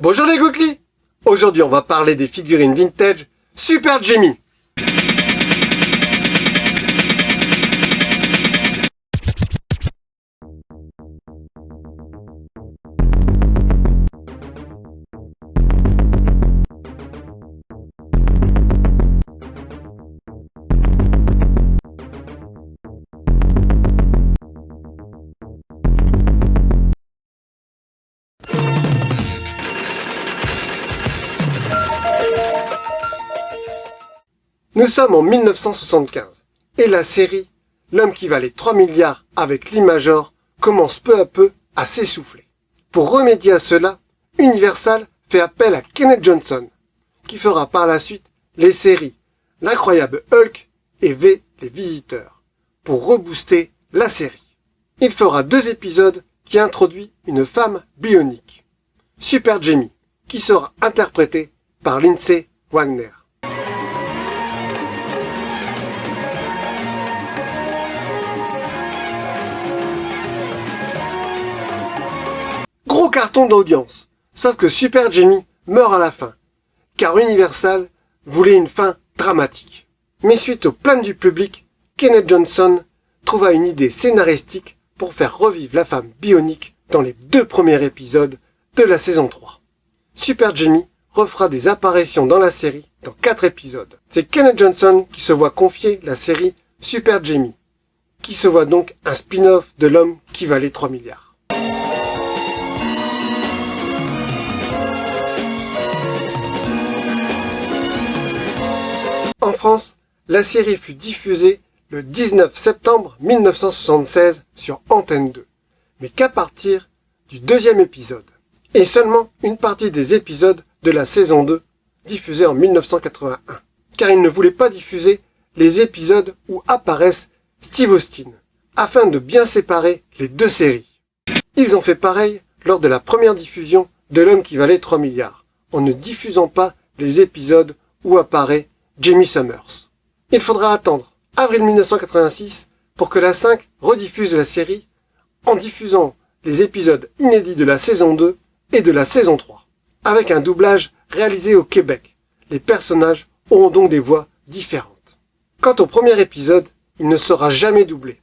Bonjour les Googly. Aujourd'hui on va parler des figurines vintage Super Jamie. Nous sommes en 1975 et la série L'homme qui valait 3 milliards avec l'Imajor commence peu à peu à s'essouffler. Pour remédier à cela, Universal fait appel à Kenneth Johnson, qui fera par la suite les séries L'incroyable Hulk et V les Visiteurs, pour rebooster la série. Il fera 2 épisodes qui introduisent une femme bionique, Super Jamie, qui sera interprétée par Lindsay Wagner. Gros carton d'audience, sauf que Super Jamie meurt à la fin, car Universal voulait une fin dramatique. Mais suite aux plaintes du public, Kenneth Johnson trouva une idée scénaristique pour faire revivre la femme bionique dans les 2 premiers épisodes de la saison 3. Super Jamie refera des apparitions dans la série dans 4 épisodes. C'est Kenneth Johnson qui se voit confier la série Super Jamie, qui se voit donc un spin-off de l'homme qui valait 3 milliards. En France, la série fut diffusée le 19 septembre 1976 sur Antenne 2, mais qu'à partir du 2e épisode, et seulement une partie des épisodes de la saison 2 diffusée en 1981, car ils ne voulaient pas diffuser les épisodes où apparaissent Steve Austin, afin de bien séparer les 2 séries. Ils ont fait pareil lors de la première diffusion de L'homme qui valait 3 milliards, en ne diffusant pas les épisodes où apparaît Jamie Summers. Il faudra attendre avril 1986 pour que la 5 rediffuse la série en diffusant les épisodes inédits de la saison 2 et de la saison 3. Avec un doublage réalisé au Québec, les personnages auront donc des voix différentes. Quant au premier épisode, il ne sera jamais doublé.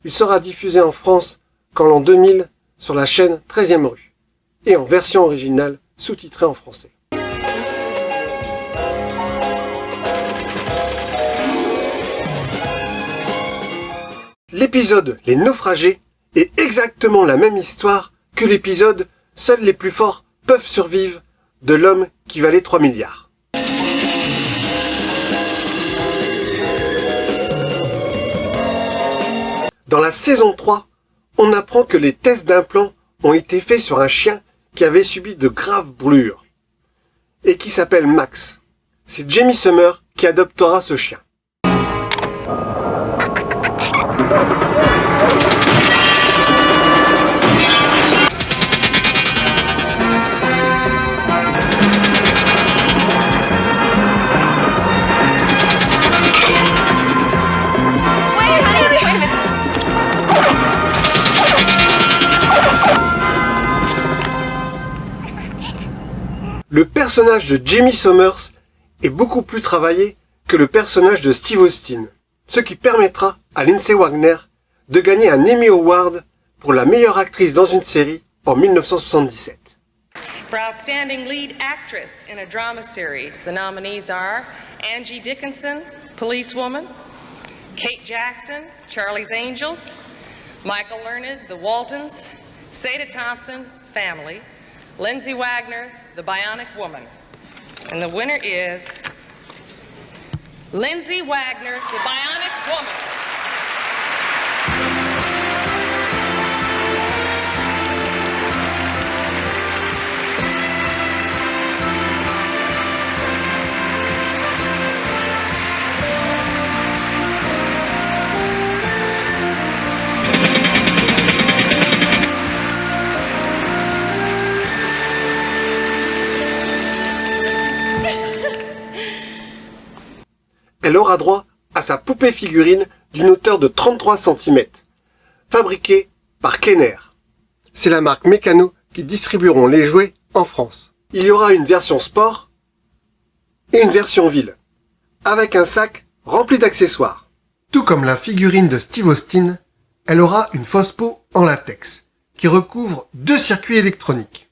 Il sera diffusé en France qu'en l'an 2000 sur la chaîne 13e rue et en version originale sous-titrée en français. L'épisode Les Naufragés est exactement la même histoire que l'épisode Seuls les plus forts peuvent survivre de L'homme qui valait 3 milliards. Dans la saison 3, on apprend que les tests d'implant ont été faits sur un chien qui avait subi de graves brûlures et qui s'appelle Max. C'est Jamie Summers qui adoptera ce chien. Le personnage de Jamie Summers est beaucoup plus travaillé que le personnage de Steve Austin, ce qui permettra à Lindsay Wagner de gagner un Emmy Award pour la meilleure actrice dans une série en 1977. For Outstanding Lead Actress in a Drama Series, the nominees are Angie Dickinson, Policewoman, Kate Jackson, Charlie's Angels, Michael Learned, The Waltons, Seda Thompson, Family, Lindsay Wagner, The Bionic Woman. And the winner is Lindsay Wagner, The Bionic Woman. Elle aura droit à sa poupée figurine d'une hauteur de 33 cm, fabriquée par Kenner. C'est la marque Mécano qui distribueront les jouets en France. il y aura une version sport et une version ville, avec un sac rempli d'accessoires. Tout comme la figurine de Steve Austin, elle aura une fausse peau en latex, qui recouvre 2 circuits électroniques.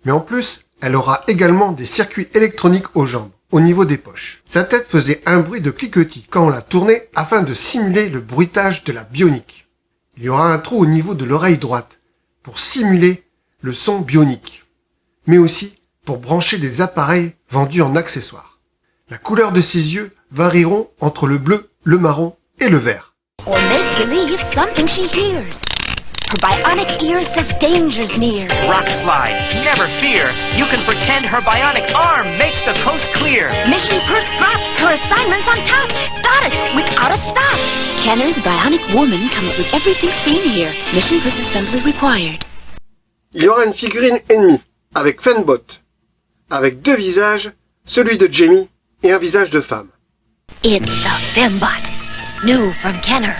Mais en plus, elle aura également des circuits électroniques aux jambes, au niveau des poches. Sa tête faisait un bruit de cliquetis quand on la tournait afin de simuler le bruitage de la bionique. Il y aura un trou au niveau de l'oreille droite, pour simuler le son bionique, mais aussi pour brancher des appareils vendus en accessoires. La couleur de ses yeux varieront entre le bleu, le marron et le vert. Or make believe something she hears. Her bionic ear says danger's near. Rock slide, never fear. You can pretend her bionic arm makes the coast clear. Mission first drop, her assignment's on top. Got it, without a stop. Kenner's bionic woman comes with everything seen here. Mission first assembly required. Il y aura une figurine ennemie, avec Fembot, avec 2 visages, celui de Jamie et un visage de femme. It's the Fembot, new from Kenner.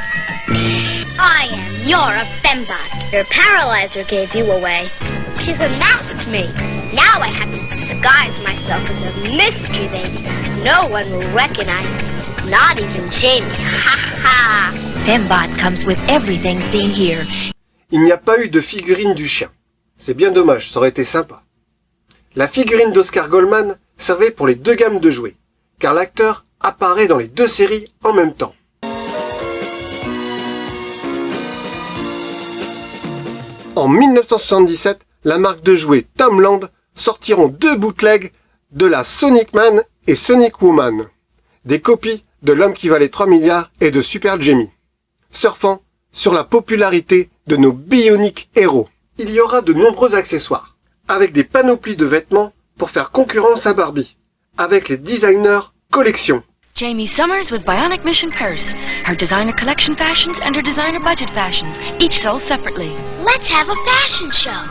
I am. You're a Fembot. Your paralyzer gave you away. She's unmasked me. Now I have to disguise myself as a mystery lady. No one will recognize me. Not even Jamie. Ha ha! Fembot comes with everything seen here. Il n'y a pas eu de figurine du chien. C'est bien dommage, ça aurait été sympa. La figurine d'Oscar Goldman servait pour les 2 gammes de jouets, car l'acteur apparaît dans les 2 séries en même temps. En 1977, la marque de jouets Tom Land sortiront 2 bootlegs de la Sonic Man et Sonic Woman, des copies de L'Homme qui valait 3 milliards et de Super Jamie, surfant sur la popularité de nos bioniques héros. Il y aura de nombreux accessoires, avec des panoplies de vêtements pour faire concurrence à Barbie, avec les designers collection. Jamie Summers with Bionic Mission Purse. Her designer collection fashions and her designer budget fashions, each sold separately. Let's have a fashion show.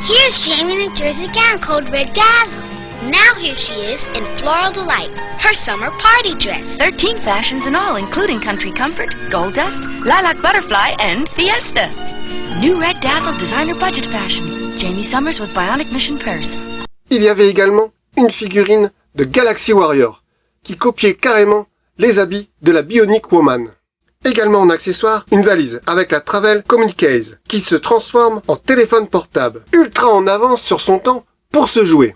Here's Jamie in a jersey gown called Red Dazzle. Now here she is in Floral Delight, her summer party dress. 13 fashions in all, including Country Comfort, Gold Dust, Lilac Butterfly, and Fiesta. New Red Dazzle designer budget fashion. Jamie Summers with Bionic Mission Purse. Il y avait également une figurine de Galaxy Warrior, qui copiait carrément les habits de la Bionic Woman. Également en accessoire, une valise avec la Travel Communicase, qui se transforme en téléphone portable, ultra en avance sur son temps pour se jouer.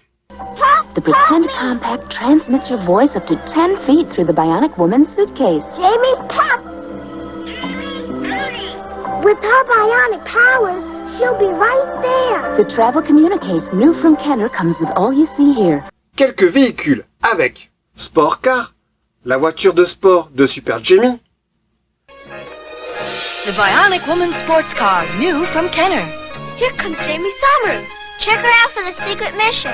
The Pretend Compact transmits your voice up to 10 feet through the Bionic Woman's suitcase. Jamie Pop! With her bionic powers, she'll be right there. The Travel Communicase, new from Kenner, comes with all you see here. Quelques véhicules avec Sport Car, la voiture de sport de Super Jamie, The Bionic Woman Sports Car, new from Kenner. Here comes Jamie Summers. Check her out for the secret mission.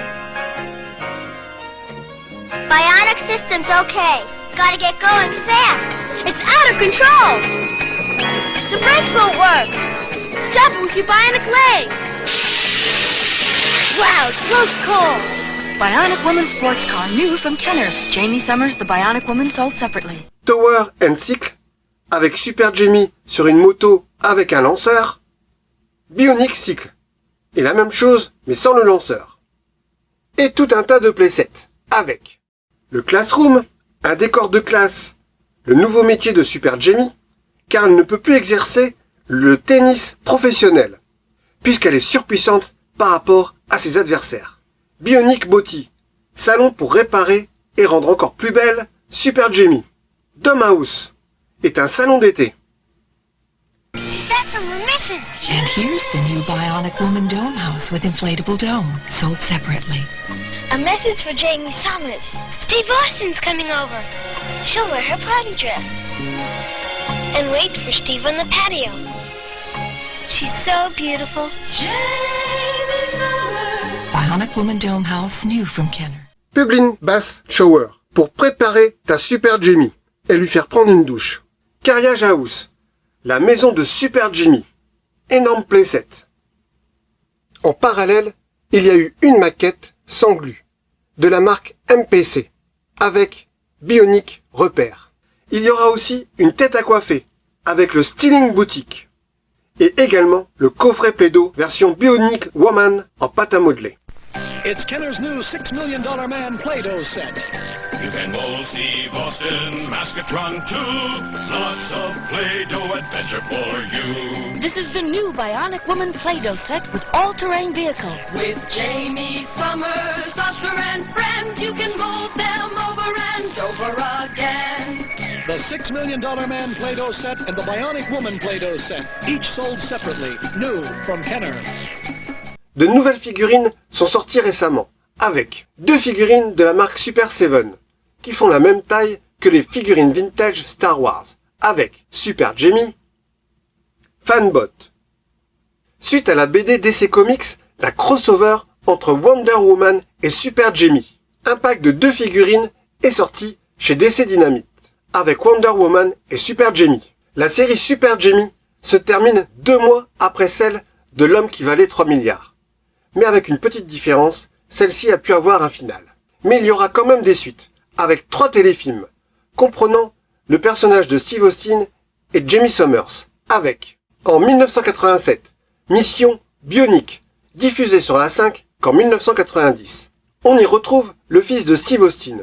Bionic system's okay. Gotta get going fast. It's out of control. The brakes won't work. Stop with your bionic leg. Wow, close call. Bionic Woman Sports Car, new from Kenner. Jamie Summers, the Bionic Woman, sold separately. Tower and Cycle, avec Super Jamie sur une moto avec un lanceur, Bionic Cycle, et la même chose mais sans le lanceur. Et tout un tas de playsets, avec le Classroom, un décor de classe, le nouveau métier de Super Jamie, car elle ne peut plus exercer le tennis professionnel, puisqu'elle est surpuissante par rapport à ses adversaires. Bionic Body, salon pour réparer et rendre encore plus belle Super Jamie. Dome House est un salon d'été. She's back from her mission. And here's the new Bionic Woman Dome House with inflatable dome, sold separately. A message for Jamie Summers. Steve Austin's coming over. She'll wear her party dress. And wait for Steve on the patio. She's so beautiful. Jamie Summers. Bionic Woman Dome House, new from Kenner. Publin Bath Shower, pour préparer ta Super Jamie et lui faire prendre une douche. Carriage House, la maison de Super Jamie. Énorme playset. En parallèle, il y a eu une maquette sans glu, de la marque MPC, avec Bionic Repère. Il y aura aussi une tête à coiffer, avec le Styling Boutique. Et également le coffret Play-Doh version Bionic Woman en pâte à modeler. It's Kenner's new $6 Million Man Play-Doh set. You can mold Steve Austin, Maskatron too. Lots of Play-Doh adventure for you. This is the new Bionic Woman Play-Doh set with all-terrain vehicle. With Jamie Summers, Oscar and friends, you can mold them over and over again. The $6 Million Man Play-Doh set and the Bionic Woman Play-Doh set, each sold separately, new from Kenner. De nouvelles figurines sont sorties récemment, avec 2 figurines de la marque Super 7, qui font la même taille que les figurines vintage Star Wars, avec Super Jamie, Fanbot. Suite à la BD DC Comics d'un crossover entre Wonder Woman et Super Jamie, un pack de 2 figurines est sorti chez DC Dynamite, avec Wonder Woman et Super Jamie. La série Super Jamie se termine 2 mois après celle de L'Homme qui valait 3 milliards. Mais avec une petite différence, celle-ci a pu avoir un final. Mais il y aura quand même des suites, avec 3 téléfilms, comprenant le personnage de Steve Austin et Jamie Summers, avec, en 1987, Mission Bionique, diffusée sur la 5 qu'en 1990. On y retrouve le fils de Steve Austin,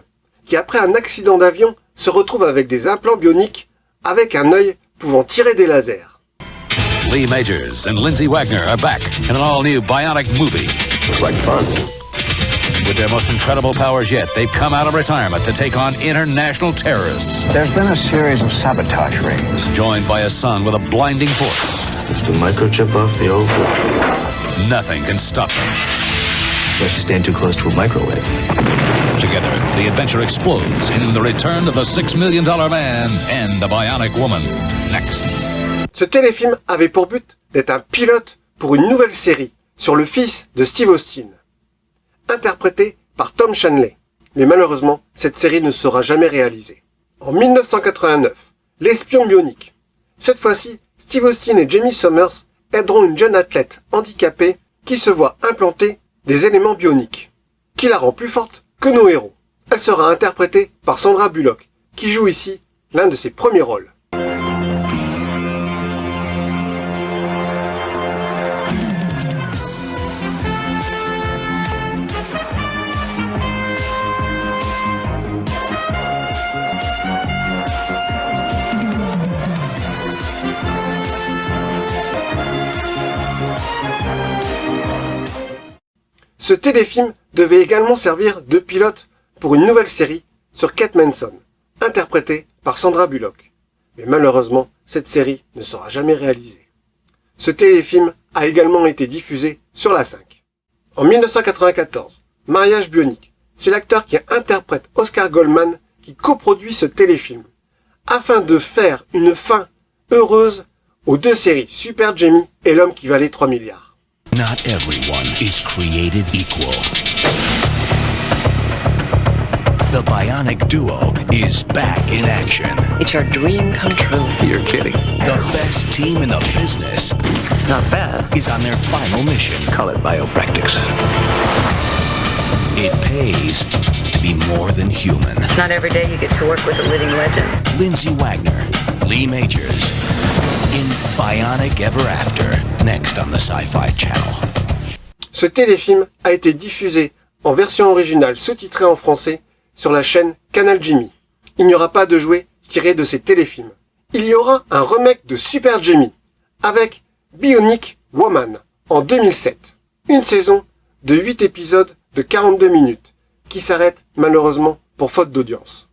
qui après un accident d'avion se retrouve avec des implants bioniques, avec un œil pouvant tirer des lasers. Lee Majors and Lindsay Wagner are back in an all-new Bionic movie. Looks like fun. With their most incredible powers yet, they've come out of retirement to take on international terrorists. There's been a series of sabotage raids. Joined by a son with a blinding force. It's the microchip off the old one. Nothing can stop them. Unless you stand too close to a microwave. Together, the adventure explodes in the return of the $6 Million Man and the Bionic Woman. Next. Ce téléfilm avait pour but d'être un pilote pour une nouvelle série sur le fils de Steve Austin, interprété par Tom Shanley. Mais malheureusement, cette série ne sera jamais réalisée. En 1989, l'espion bionique. Cette fois-ci, Steve Austin et Jamie Summers aideront une jeune athlète handicapée qui se voit implanter des éléments bioniques, qui la rend plus forte que nos héros. Elle sera interprétée par Sandra Bullock, qui joue ici l'un de ses premiers rôles. Ce téléfilm devait également servir de pilote pour une nouvelle série sur Kate Manson, interprétée par Sandra Bullock. Mais malheureusement, cette série ne sera jamais réalisée. Ce téléfilm a également été diffusé sur la 5. En 1994, Mariage bionique, c'est l'acteur qui interprète Oscar Goldman qui coproduit ce téléfilm, afin de faire une fin heureuse aux 2 séries Super Jamie et L'Homme qui valait 3 milliards. Not everyone is created equal. The Bionic Duo is back in action. It's your dream come true. You're kidding. The best team in the business Not bad. is on their final mission. Call it biopractics. It pays to be more than human. Not every day you get to work with a living legend. Lindsay Wagner, Lee Majors, in Bionic Ever After, next on the Sci-Fi Channel. Ce téléfilm a été diffusé en version originale sous-titrée en français sur la chaîne Canal Jimmy. Il n'y aura pas de jouets tirés de ces téléfilms. Il y aura un remake de Super Jamie avec Bionic Woman en 2007. Une saison de 8 épisodes de 42 minutes qui s'arrête malheureusement pour faute d'audience.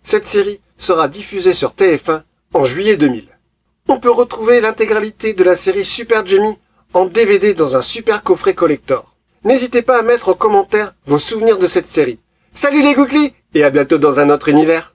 Cette série sera diffusée sur TF1 en juillet 2000. On peut retrouver l'intégralité de la série Super Jamie en DVD dans un super coffret collector. N'hésitez pas à mettre en commentaire vos souvenirs de cette série. Salut les Googly et à bientôt dans un autre univers.